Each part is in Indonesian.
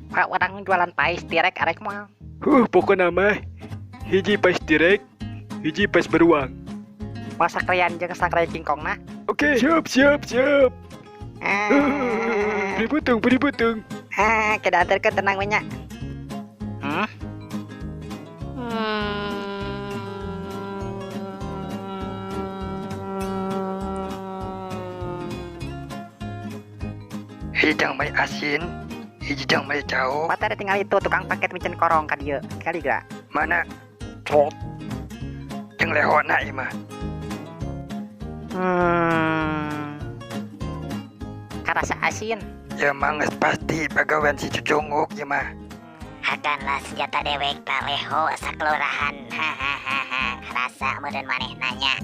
Pak orang jualan pais direk arek moal. Pokoknya mah hiji pas direk, hiji pas beruang. Masa kalian jeung sakrea kingkongna. Oke, siap. Beri putung. Kita antarkeun tenang we nya. Hijang mai asin, hijang mai jauh. Mata ada tinggal itu tukang paket micin korong ka dieu. Kali gak? Mana? Trot. Jeung lehona ieu mah. Karasa asin. Ya manges pasti pagawean si Cucunguk ieu mah. Hadanlah senjata dewek taleho sakelurahan. Hahaha. Rasa meureun maneh nanya.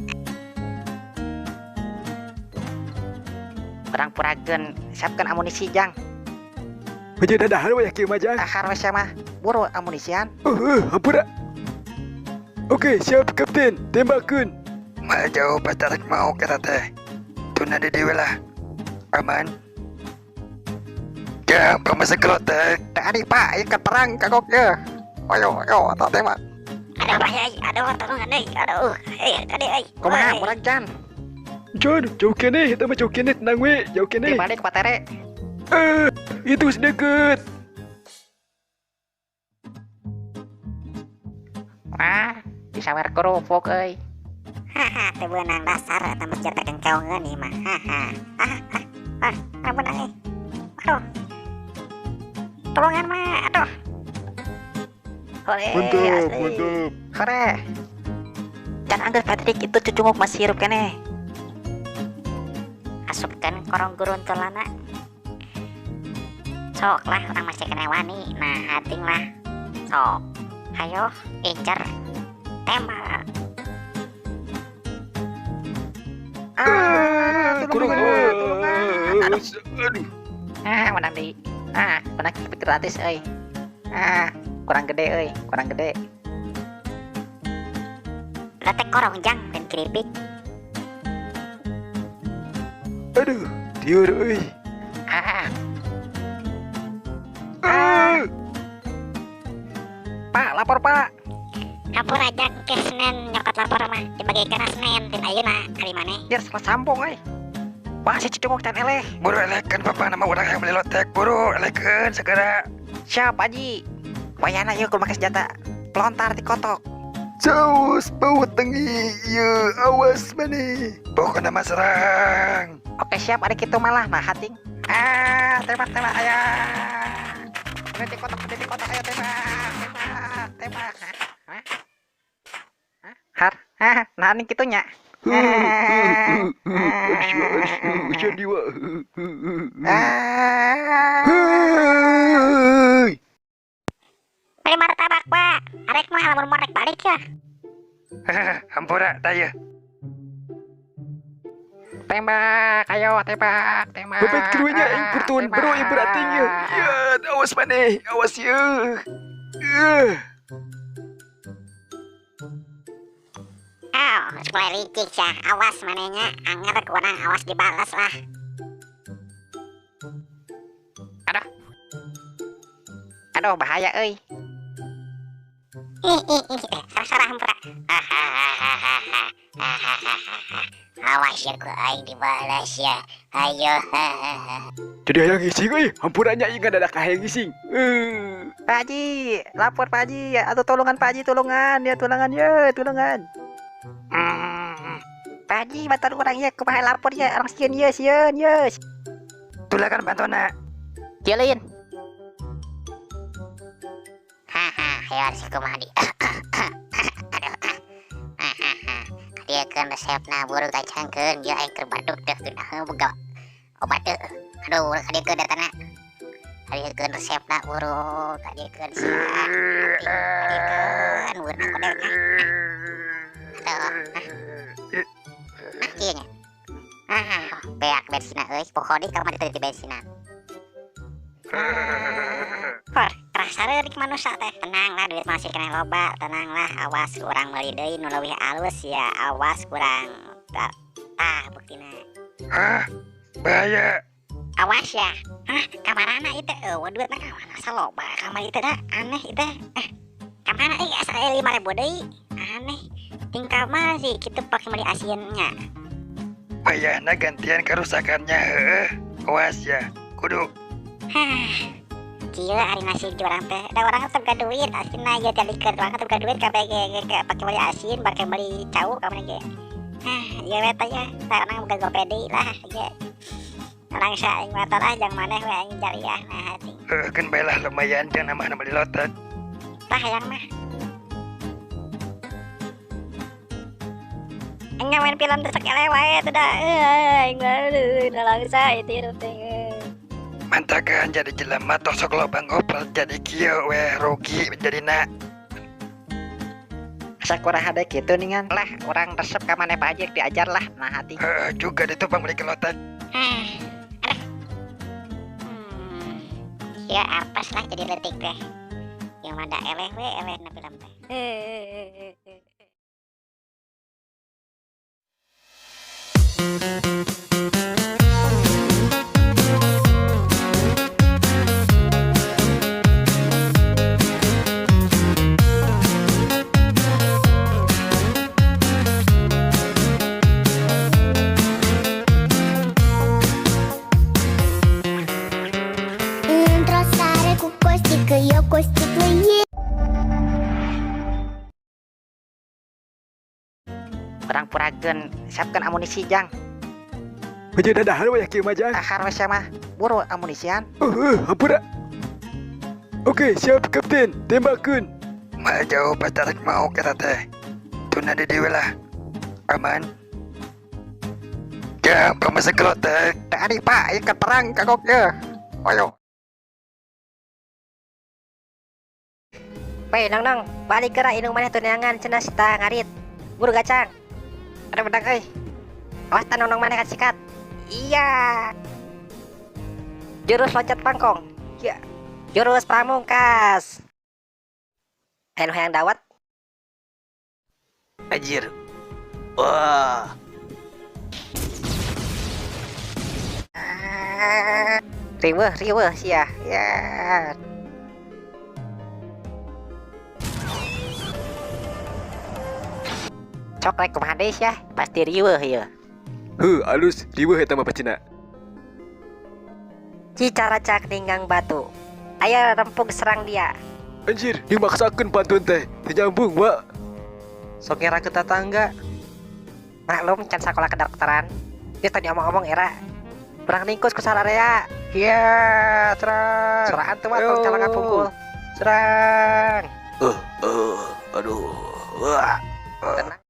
Orang purageun siapkeun amunisi jang. Aja dadahan we kieu mah jang. Ahar we mah buru amunisian. Hampura. Oke, siap kapten. Tembakeun. Mah jauh pas tarik mau kita teh. Tuna di dewe lah. Aman. Jang pamasa kelotek. Tadi Pak, ieu perang kagok ye. Ayo, eta teh mah. Aduh bahaya, aduh tolongan euy, aduh. Tadi euy. Kumaha murag Jan? John, jauh kene, eta mah jauh kene, tenang we, jauh kene. Dibalik Pak Tere. Itu sedeket. Disawer kerupuk euy. Haha, teu beunang dasar eta mah senjata kengkeongeun ieu mah. Haha. Ampun euy. Aduh. Tolongan mah, aduh. Mantap. Hore. Can angger Patrick itu cucunguk masih hirup keneh. Asupkeun korong guruntelana. Sok lah orang masih kena wani. Nah, hating lah. Sok. Hayo, incer. Tembak. Tulungan. Aduh. Menang di. Menang gratis euy. Kurang gede euy, kurang gede. Letek korong jang dan keripik. Aduh, tiur euy. Pak, lapor Pak. Lapor aja ke Senen nyokot lapor mah dibagikan Senen tin ayeuna kali maneh. Dia salah sambung euy. Wah, si cucunguk can eleh. Buru elekan papa nama orang yang beli lotek. Buru elekan segera. Siap Haji. Wayana yuk kudu make senjata. Pelontar di kotok. Saus bau tengi, ya awas maneh. Pokoknya mah serang. Oke siap, adik itu malah nah hating. Tembak ayah. Udah di kotak ayo tembak. Har, nah ini kitunya. Sandiwa. Beli martabak, Pak. Arek mah lamun mau rek balik ya. Hampura taya. Tembak, ayo tembak. Bebet keduanya yang bertuan bro yang berartinya. Ya, awas maneh, awas ya. Mulai licik ya. Awas manehnya. Anger kurang awas dibalas lah. Aduh bahaya euy. Sarah hampura. Awas ya ku aing dibalas ya. Ayo. Jadi hayang ngising euy, hampurannya ingat ada kahayang ngising. Pak Haji, lapor Pak Haji. Atau tolongan Pak Haji, tolongan. Tolongan. Pak Haji, bantuan orang ya, kumaha lapor ya. Orang sieun ya. Tulakan bantona. Jalin. Ayo harus kumaha di. Dia kan resepna buru kacangkeun ya aing keur baduk teh kunaha boga obat teh. Aduh urang dia keur datana. Dia keur resepna buru, dia keur siap. Dia keur urang kodenya. Kieu nya. Beak bensina euy, pokona ka mah di bensinan. Kerasa reurik manusia teh. Tenanglah duit masih kena loba. Tenanglah, awas kurang meuli deui nu leuwih alus ya. Awas kurang buktina. Bahaya. awas ya. Kamar anak itu duit mah kamana saloba kamar itu dah aneh itu. Kamar asal 5.000 deui. Aneh. Tingkah mah sih kita pakai beli asiannya. Bayana gantian kerusakannya awas ya kudu. Gila hari nasi orang teh. Da orang teh gak duit asinna ya talikeun orang teh gak duit kabeh pakai beli asin pakai beli cau kamar ge. Ya beta ya, orang bukan gopedi lah ya. Orang saing mata lah jang maneh we aing jariah nah hati. Kan baiklah lumayan dan nama beli lotet. Tah hayang mah. Enggak main film terus wae teh dah. Aing mah langsa itu teh. Mantakan jadi jelema tosok lobang gopel jadi kieu we rugi menjadi nak. Asa kurang ada gitu ningan lah orang resep ka maneh Pak Ajek diajar lah nah hati. Juga ditupang beli kelotet. Ya apes lah jadi letik teh. Yang ada eleh na film teh. Introsare cu costi că eu constituie. Orang purageun siapkan amunisi jang. Aja dadahan we kieu mah jang. Ahar we mah buru amunisian. Hampura. Oke, siap kapten. Tembakeun. Mal jauh pas tarik mau kita teh. Tuna di dewe lah. Aman. Jam pemasang kelotek. Tadi Pak ikat perang kagok ge. Ayo. Bae nang balik ke inung maneh teu neangan cenah sita ngarit. Buru gacang. Ada bedak euy. Awas tan nong maneh kasikat. Iya. Jurus loncat pangkong. Iya. Jurus pamungkas. Anu hayang dawat. Anjir. Wah. Riweuh sia. Ya. Cok rek kumaha deui sia? Pasti riweuh ieu. Alus riweuh eta mah pacina. Cicara cak ninggang batu. Aya rempug serang dia. Anjir, dimaksakeun pantun teh. Teu nyambung, Wak. Sok ngira ke tetangga. Maklum can sakola kedokteran. Dia tadi omong-omong era. Perang ningkus ku sararea. Iya, serang. Seraan tuh mah tong calangan pukul. Serang. Aduh. Wah. Tenang.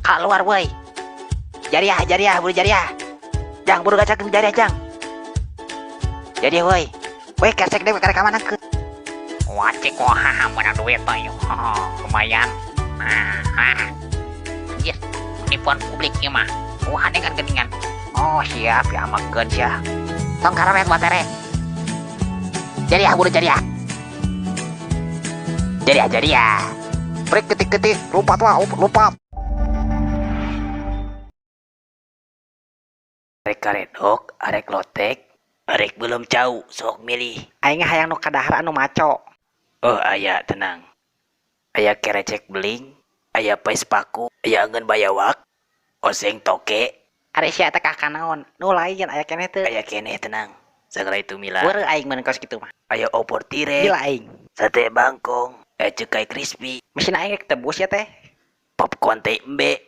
Keluar woi. Jariah, buru jariah. Jang, buru gacakeun jariah, Jang. Jariah woi. Woi, kesek dewe karek ka mana ke? Wacik wah menang duit ayo. Lumayan. Anjir, penipuan publik ieu mah. Wah, dengan geningan. Oh, siap ya makeun sia. Tong karamet batere. Jariah, buru jariah. Jariah. Break ketik-ketik, lompat wah, lompat. Arek karedok, arek lotek, arek belum cau, sok milih. Aing hayang nu kadahar anu maco. Oh aya tenang. Aya kerecek beling, aya pais paku, aya angeun bayawak, oseng toke, Ari sia teh kah kanaon? Nu lain aya keneh teu. aya keneh tenang. Sagala itu mila. Beureum aing mun kos kitu mah. Aya opor tire, Gila aing. sate bangkong, aya cekai crispy, Mesin aing rek tebus ya teh. popcorn teh embe.